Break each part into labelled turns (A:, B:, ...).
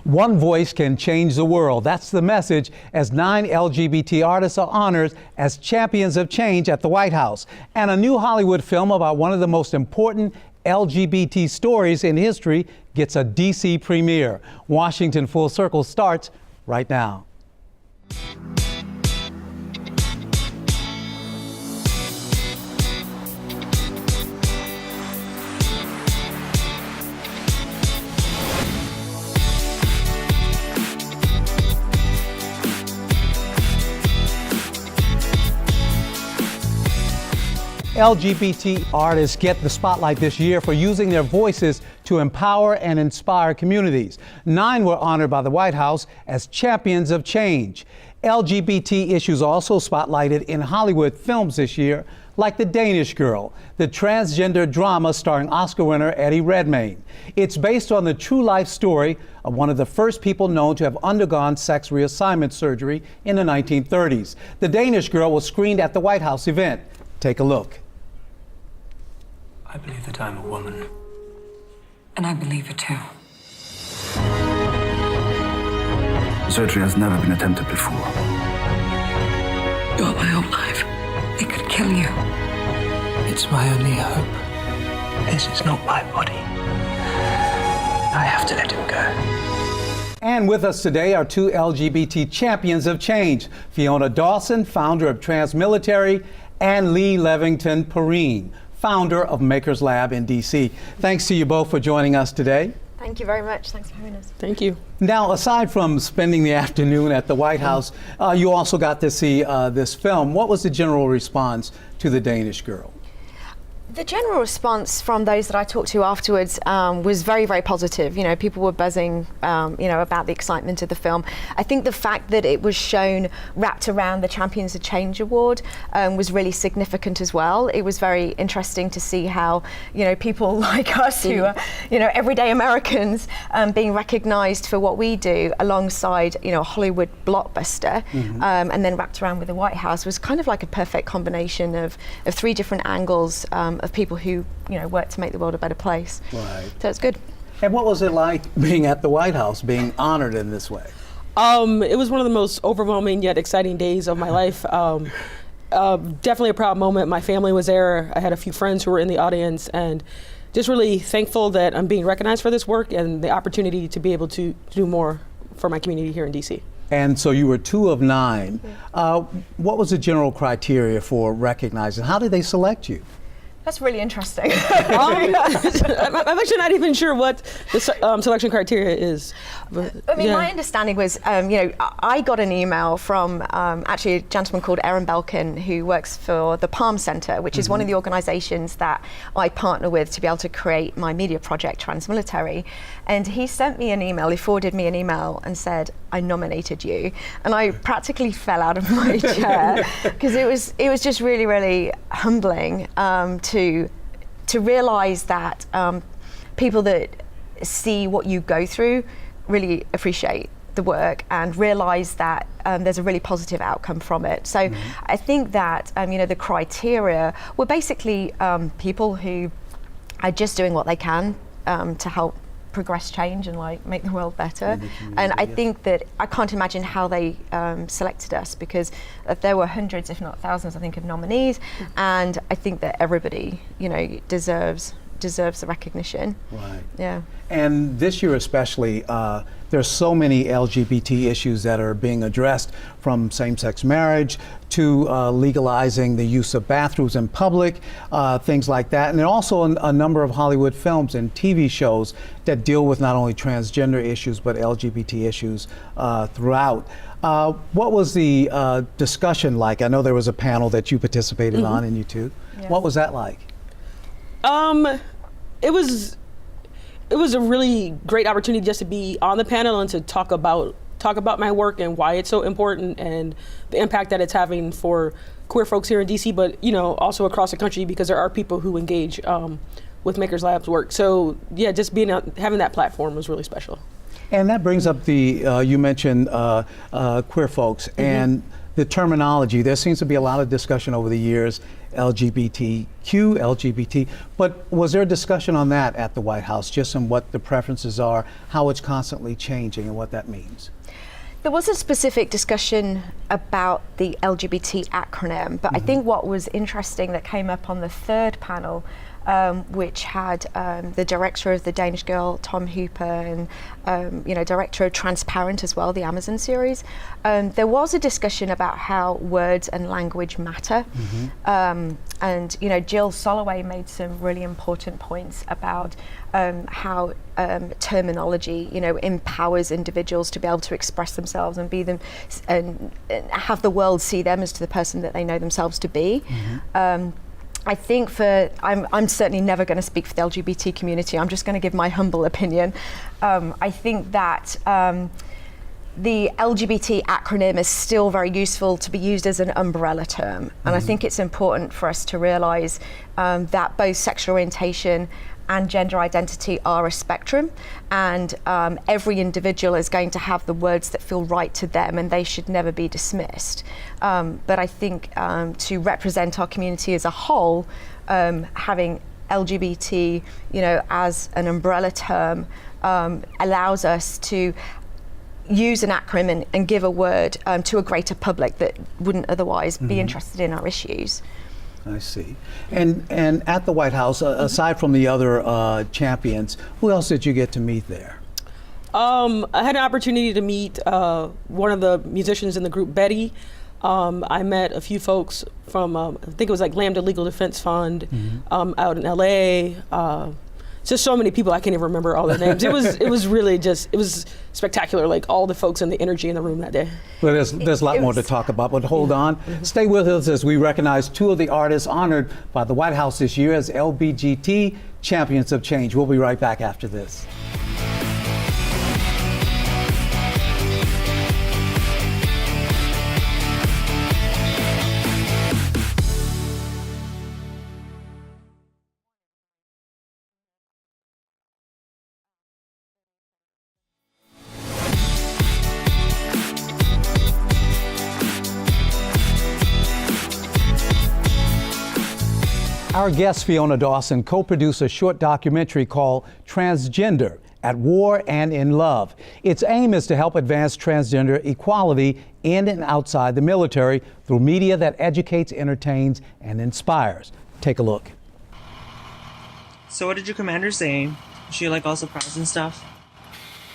A: One voice can change the world. That's the message as 9 LGBT artists are honored as champions of change at the White House. And a new Hollywood film about one of the most important LGBT stories in history gets a DC premiere. Washington Full Circle starts right now. LGBT artists get the spotlight this year for using their voices to empower and inspire communities. 9 were honored by the White House as champions of change. LGBT issues also spotlighted in Hollywood films this year, like The Danish Girl, the transgender drama starring Oscar winner Eddie Redmayne. It's based on the true life story of one of the first people known to have undergone sex reassignment surgery in the 1930s. The Danish Girl was screened at the White House event. Take a look.
B: I believe that I'm a woman.
C: And I believe it too.
D: Surgery has never been attempted before.
C: You're my whole life. It could kill you.
B: It's my only hope. This is not my body. I have to let him go.
A: And with us today are 2 LGBT champions of change, Fiona Dawson, founder of Transmilitary, and Lee Levington Perrine, founder of Makers Lab in DC. Thanks to you both for joining us today.
E: Thank you very much. Thanks for having us.
F: Thank you.
A: Now, aside from spending the afternoon at the White House, you also got to see this film. What was the general response to The Danish Girl?
E: The general response from those that I talked to afterwards was very, very positive. You know, people were buzzing, about the excitement of the film. I think the fact that it was shown wrapped around the Champions of Change Award was really significant as well. It was very interesting to see how, people like us who are, everyday Americans being recognized for what we do alongside, a Hollywood blockbuster, and then wrapped around with the White House was kind of like a perfect combination of 3 different angles of people who, work to make the world a better place.
A: Right.
E: So it's good.
A: And what was it like being at the White House, being honored in this way?
F: It was one of the most overwhelming yet exciting days of my life. Definitely a proud moment. My family was there. I had a few friends who were in the audience, and just really thankful that I'm being recognized for this work and the opportunity to be able to do more for my community here in DC.
A: And so you were 2 of 9. What was the general criteria for recognizing? How did they select you?
E: That's really interesting.
F: I'm actually not even sure what the selection criteria is. But,
E: my understanding was, I got an email from actually a gentleman called Aaron Belkin, who works for the Palm Center, which is one of the organizations that I partner with to be able to create my media project, Transmilitary. And he sent me an email, he forwarded me an email and said, I nominated you. And I practically fell out of my chair because it was just really, really humbling to realize that people that see what you go through really appreciate the work and realize that there's a really positive outcome from it. So I think that the criteria were basically people who are just doing what they can to help progress change and make the world better. And I think that I can't imagine how they selected us, because there were hundreds, if not thousands, I think, of nominees, and I think that everybody, deserves the recognition.
A: Right.
E: Yeah.
A: And this year especially, there's so many LGBT issues that are being addressed, from same-sex marriage to legalizing the use of bathrooms in public, things like that. And there are also a number of Hollywood films and TV shows that deal with not only transgender issues, but LGBT issues throughout. What was the discussion like? I know there was a panel that you participated on, and you two. Yeah. What was that like?
F: It was a really great opportunity just to be on the panel and to talk about my work and why it's so important and the impact that it's having for queer folks here in DC, but also across the country, because there are people who engage with Makers Labs work. So yeah, just being out, having that platform was really special.
A: And that brings up the, you mentioned queer folks and the terminology. There seems to be a lot of discussion over the years, LGBTQ, LGBT, but was there a discussion on that at the White House, just on what the preferences are, how it's constantly changing and what that means?
E: There was a specific discussion about the LGBT acronym, but I think what was interesting that came up on the third panel, which had the director of The Danish Girl, Tom Hooper, and director of Transparent as well, the Amazon series. There was a discussion about how words and language matter, and Jill Soloway made some really important points about how terminology, empowers individuals to be able to express themselves and be them, and have the world see them as to the person that they know themselves to be. I think I'm certainly never going to speak for the LGBT community. I'm just going to give my humble opinion. I think that the LGBT acronym is still very useful to be used as an umbrella term. And I think it's important for us to realize that both sexual orientation and gender identity are a spectrum, and every individual is going to have the words that feel right to them, and they should never be dismissed. But I think to represent our community as a whole, having LGBT, as an umbrella term, allows us to use an acronym and give a word to a greater public that wouldn't otherwise be interested in our issues.
A: I see. And at the White House, aside from the other champions, who else did you get to meet there?
F: I had an opportunity to meet one of the musicians in the group, Betty. I met a few folks from, I think it was like Lambda Legal Defense Fund out in LA. Just so many people, I can't even remember all their names. It was really it was spectacular, like all the folks and the energy in the room that day.
A: Well, there's a lot more to talk about, but hold on. Stay with us as we recognize two of the artists honored by the White House this year as LGBT Champions of Change. We'll be right back after this. Our guest, Fiona Dawson, co-produced a short documentary called Transgender: At War and in Love. Its aim is to help advance transgender equality in and outside the military through media that educates, entertains, and inspires. Take a look.
G: So what did your commander say? Was she like all surprised and stuff?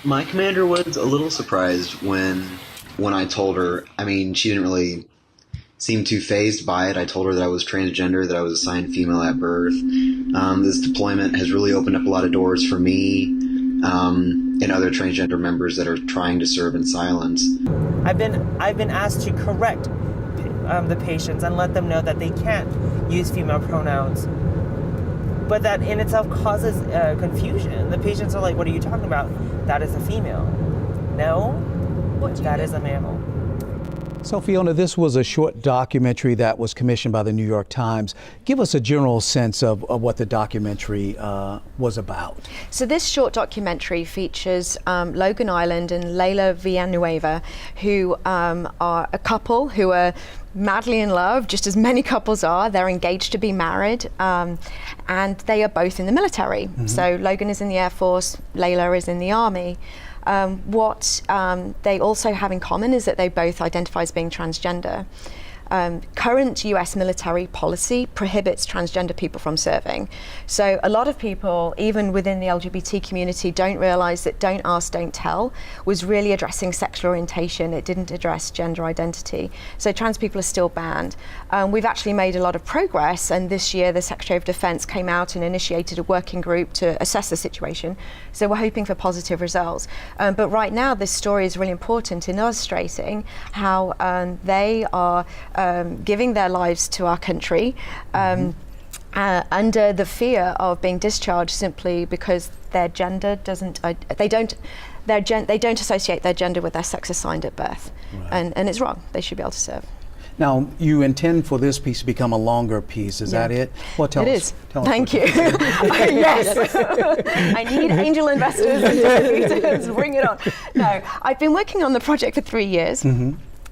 H: My commander was a little surprised when I told her. I mean, she didn't really seem too fazed by it. I told her that I was transgender, that I was assigned female at birth. This deployment has really opened up a lot of doors for me and other transgender members that are trying to serve in silence.
I: I've been asked to correct the patients and let them know that they can't use female pronouns. But that in itself causes confusion. The patients are like, "What are you talking about? That is a female." No, that is a male.
A: So Fiona, this was a short documentary that was commissioned by the New York Times. Give us a general sense of what the documentary was about.
E: So this short documentary features Logan Island and Layla Villanueva, who are a couple who are madly in love, just as many couples are. They're engaged to be married, and they are both in the military. So Logan is in the Air Force, Layla is in the Army. What they also have in common is that they both identify as being transgender. Current US military policy prohibits transgender people from serving. So a lot of people, even within the LGBT community, don't realize that Don't Ask, Don't Tell was really addressing sexual orientation. It didn't address gender identity. So trans people are still banned. We've actually made a lot of progress, and this year the Secretary of Defense came out and initiated a working group to assess the situation. So we're hoping for positive results. But right now this story is really important in illustrating how they are giving their lives to our country under the fear of being discharged simply because their gender doesn't, they don't associate their gender with their sex assigned at birth. Right. And it's wrong. They should be able to serve.
A: Now, you intend for this piece to become a longer piece. Is that it? Well, tell
E: It
A: us.
E: is.
A: Tell us
E: Thank
A: what
E: you. Yes. I need angel investors and distributors. Bring it on. No, I've been working on the project for 3 years.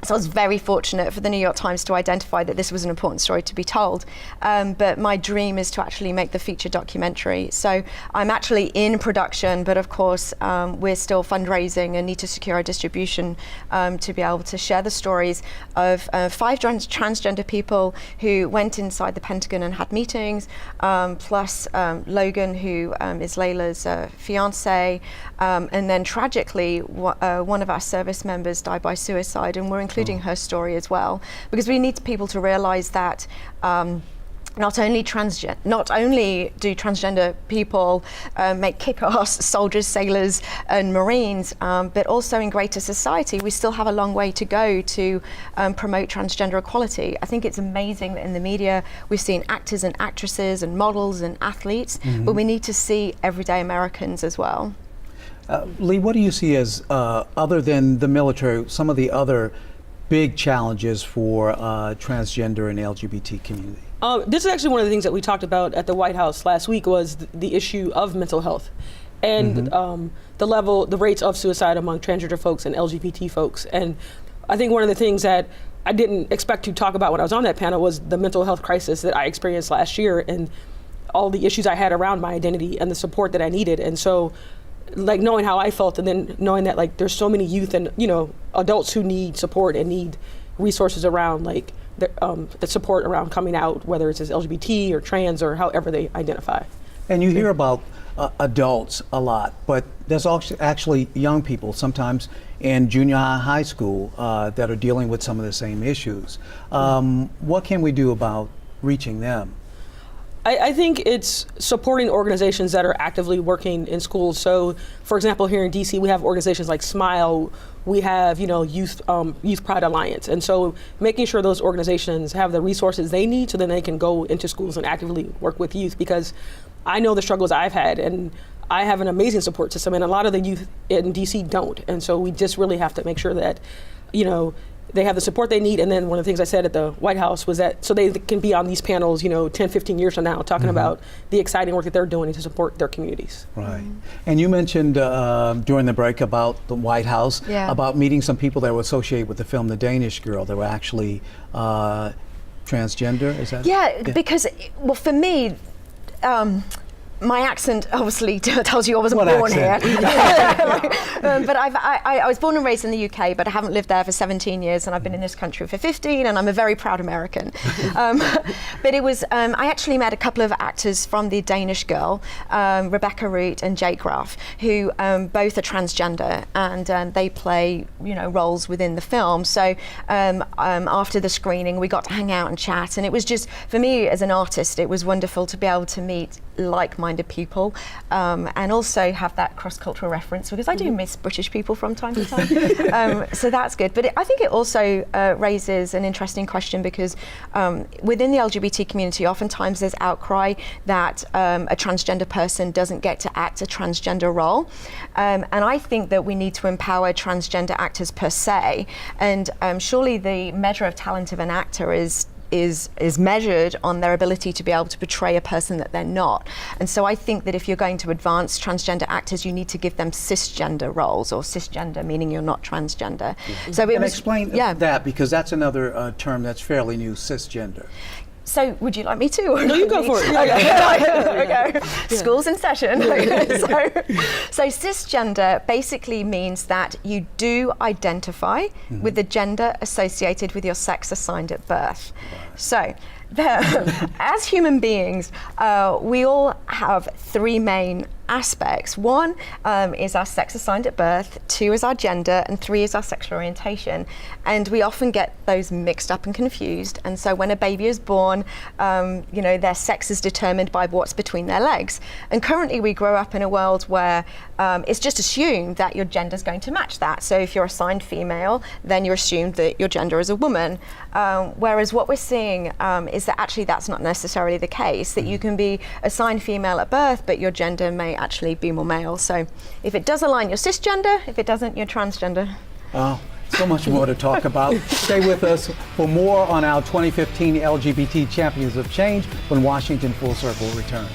E: So I was very fortunate for the New York Times to identify that this was an important story to be told. But my dream is to actually make the feature documentary. So I'm actually in production, but of course we're still fundraising and need to secure our distribution to be able to share the stories of 5 transgender people who went inside the Pentagon and had meetings, plus Logan, who is Layla's fiance. And then tragically, one of our service members died by suicide, and we're including her story as well, because we need people to realize that not only do transgender people make kick-ass soldiers, sailors, and Marines, but also in greater society, we still have a long way to go to promote transgender equality. I think it's amazing that in the media we've seen actors and actresses and models and athletes, but we need to see everyday Americans as well.
A: Lee, what do you see as, other than the military, some of the other big challenges for transgender and LGBT community?
F: This is actually one of the things that we talked about at the White House last week, was the issue of mental health and the rates of suicide among transgender folks and LGBT folks. And I think one of the things that I didn't expect to talk about when I was on that panel was the mental health crisis that I experienced last year and all the issues I had around my identity and the support that I needed. And so, like, knowing how I felt, and then knowing that, like, there's so many youth and, you know, adults who need support and need resources around, like, the support around coming out, whether it's as LGBT or trans or however they identify.
A: And you hear about adults a lot, but there's also actually young people, sometimes in junior high school, that are dealing with some of the same issues. What can we do about reaching them?
F: I think it's supporting organizations that are actively working in schools. So, for example, here in DC, we have organizations like Smile. We have, you know, Youth Pride Alliance. And so making sure those organizations have the resources they need so then they can go into schools and actively work with youth, because I know the struggles I've had, and I have an amazing support system, and a lot of the youth in DC don't. And so we just really have to make sure that, you know, they have the support they need. And then one of the things I said at the White House was that so they can be on these panels, you know, 10, 15 years from now, talking about the exciting work that they're doing to support their communities.
A: Right. And you mentioned during the break about the White House, about meeting some people that were associated with the film The Danish Girl that were actually transgender, is that?
E: Yeah, because, well, for me, my accent obviously tells you I wasn't born here. But I was born and raised in the UK, but I haven't lived there for 17 years, and I've been in this country for 15, and I'm a very proud American. But it was, I actually met a couple of actors from The Danish Girl, Rebecca Root and Jake Ruff, who both are transgender, and they play, you know, roles within the film. So after the screening, we got to hang out and chat, and it was just, for me as an artist, it was wonderful to be able to meet like-minded people, and also have that cross-cultural reference, because I do miss British people from time to time. So that's good. But I think it also raises an interesting question, because within the LGBT community, oftentimes there's outcry that a transgender person doesn't get to act a transgender role. And I think that we need to empower transgender actors per se. And surely the measure of talent of an actor is measured on their ability to be able to portray a person that they're not. And so I think that if you're going to advance transgender actors, you need to give them cisgender roles, or cisgender meaning you're not transgender. So
A: explain that, because that's another term that's fairly new, cisgender.
E: So would you like me to?
F: No, you go for it.
E: Okay. School's in session. So cisgender basically means that you do identify with the gender associated with your sex assigned at birth. So as human beings, we all have 3 main aspects. 1 is our sex assigned at birth, 2 is our gender, and 3 is our sexual orientation. And we often get those mixed up and confused. And so when a baby is born, you know, their sex is determined by what's between their legs. And currently we grow up in a world where it's just assumed that your gender is going to match that. So if you're assigned female, then you're assumed that your gender is a woman. Whereas what we're seeing is that actually that's not necessarily the case, that you can be assigned female at birth, but your gender may actually be more male. So if it does align, you're cisgender. If it doesn't, you're transgender.
A: Oh, So much more to talk about. Stay with us for more on our 2015 LGBT Champions of Change when Washington Full Circle returns.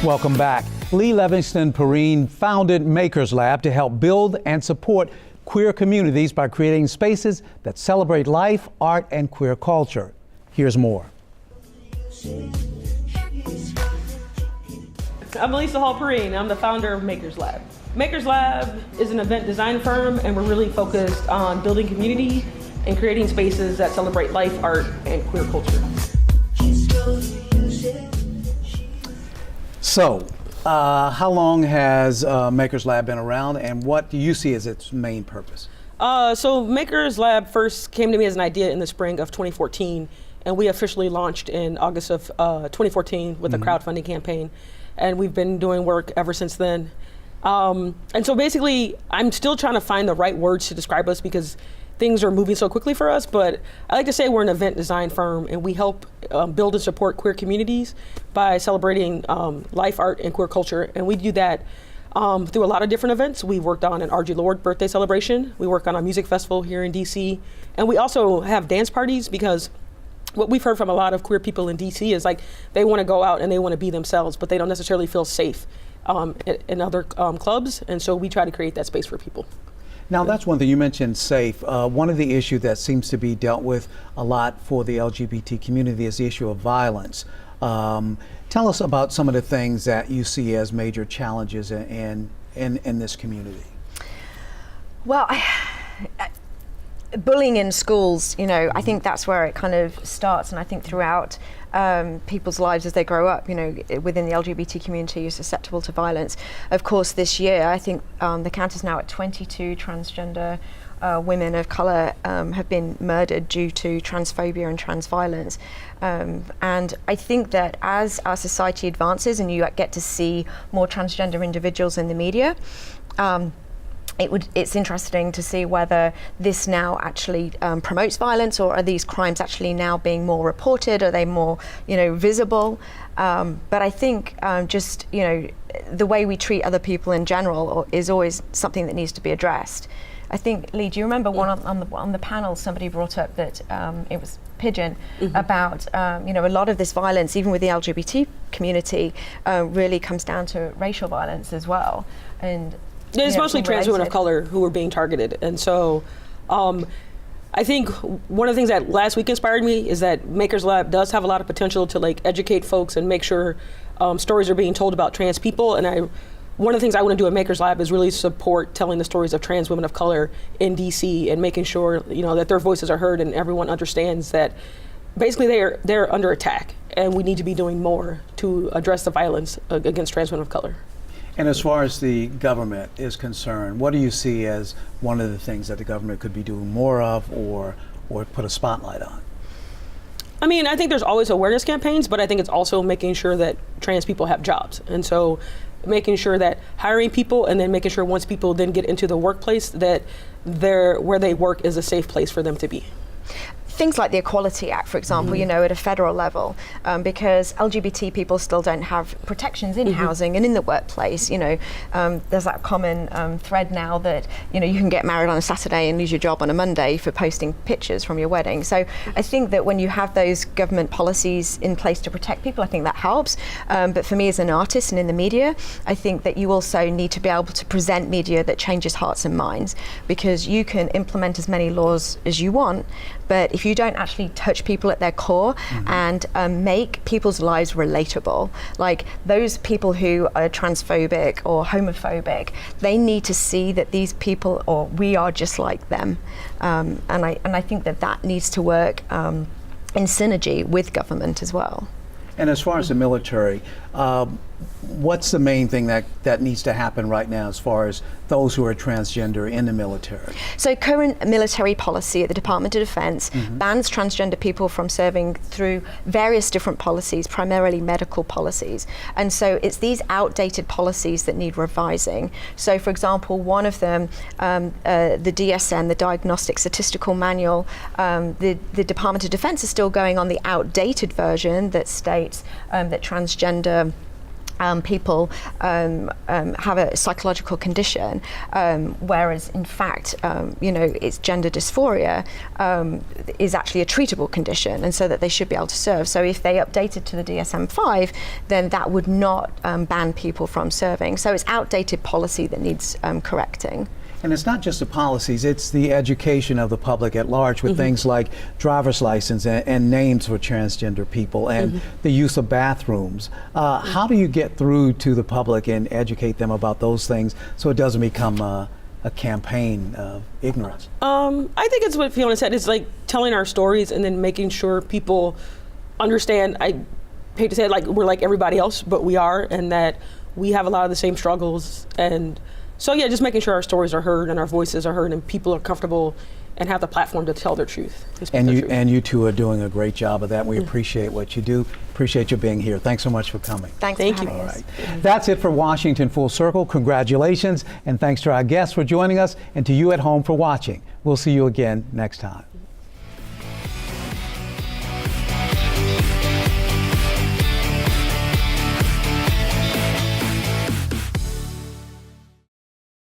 A: Welcome back. Lee Livingston Perrine founded Makers Lab to help build and support queer communities by creating spaces that celebrate life, art, and queer culture. Here's more.
F: I'm Melissa Hall Perrine. I'm the founder of Makers Lab. Makers Lab is an event design firm, and we're really focused on building community and creating spaces that celebrate life, art, and queer culture.
A: So, how long has Makers Lab been around, and what do you see as its main purpose?
F: So Makers Lab first came to me as an idea in the spring of 2014, and we officially launched in August of 2014 with a crowdfunding campaign, and we've been doing work ever since then. And so basically, I'm still trying to find the right words to describe us because things are moving so quickly for us, but I like to say we're an event design firm, and we help build and support queer communities by celebrating life, art, and queer culture. And we do that through a lot of different events. We worked on an R.G. Lord birthday celebration. We work on a music festival here in D.C. And we also have dance parties because what we've heard from a lot of queer people in D.C. is like they want to go out and they want to be themselves, but they don't necessarily feel safe in other clubs. And so we try to create that space for people.
A: Now, that's one thing you mentioned, safe. One of the issues that seems to be dealt with a lot for the LGBT community is the issue of violence. Tell us about some of the things that you see as major challenges in this community.
E: Well, bullying in schools, you know, I think that's where it kind of starts, and I think throughout people's lives as they grow up, you know, within the LGBT community, you're susceptible to violence. Of course, this year, I think the count is now at 22 transgender women of colour have been murdered due to transphobia and trans violence. And I think that as our society advances and you get to see more transgender individuals in the media, it's interesting to see whether this now actually promotes violence, or are these crimes actually now being more reported? Are they more, you know, visible? But I think just, you know, the way we treat other people in general is always something that needs to be addressed. I think, Lee, do you remember one on the panel somebody brought up that it was Pigeon about you know, a lot of this violence, even with the LGBT community, really comes down to racial violence as well. And
F: it's mostly trans women of color who are being targeted. And so I think one of the things that last week inspired me is that Makers Lab does have a lot of potential to like educate folks and make sure stories are being told about trans people. And one of the things I want to do at Makers Lab is really support telling the stories of trans women of color in DC and making sure, you know, that their voices are heard and everyone understands that basically they're under attack, and we need to be doing more to address the violence against trans women of color.
A: And as far as the government is concerned, what do you see as one of the things that the government could be doing more of or put a spotlight on?
F: I mean, I think there's always awareness campaigns, but I think it's also making sure that trans people have jobs. And so making sure that hiring people and then making sure once people then get into the workplace that where they work is a safe place for them to be.
E: Things like the Equality Act, for example, you know, at a federal level, because LGBT people still don't have protections in housing and in the workplace. You know, there's that common thread now that, you know, you can get married on a Saturday and lose your job on a Monday for posting pictures from your wedding. So I think that when you have those government policies in place to protect people, I think that helps. But for me as an artist and in the media, I think that you also need to be able to present media that changes hearts and minds, because you can implement as many laws as you want, but if you don't actually touch people at their core and make people's lives relatable, like those people who are transphobic or homophobic, they need to see that these people, or we are just like them. And I think that needs to work in synergy with government as well.
A: And as far as the military, what's the main thing that needs to happen right now as far as those who are transgender in the military?
E: So current military policy at the Department of Defense bans transgender people from serving through various different policies, primarily medical policies. And so it's these outdated policies that need revising. So for example, one of them, the DSM, the Diagnostic Statistical Manual, the Department of Defense is still going on the outdated version that states that transgender people have a psychological condition, whereas in fact, it's gender dysphoria is actually a treatable condition, and so that they should be able to serve. So if they updated to the DSM-5, then that would not ban people from serving. So it's outdated policy that needs correcting.
A: And it's not just the policies, it's the education of the public at large with things like driver's license and names for transgender people and the use of bathrooms. How do you get through to the public and educate them about those things so it doesn't become a campaign of ignorance?
F: I think it's what Fiona said, is like telling our stories and then making sure people understand. I hate to say it, like we're like everybody else, but we are, and that we have a lot of the same struggles. And so yeah, just making sure our stories are heard and our voices are heard and people are comfortable and have the platform to tell their truth.
A: And you two are doing a great job of that. We appreciate what you do. Appreciate you being here. Thanks so much for coming.
E: Thank
F: you.
E: For having
A: All
E: us.
A: right. That's it for Washington Full Circle. Congratulations, and thanks to our guests for joining us and to you at home for watching. We'll see you again next time.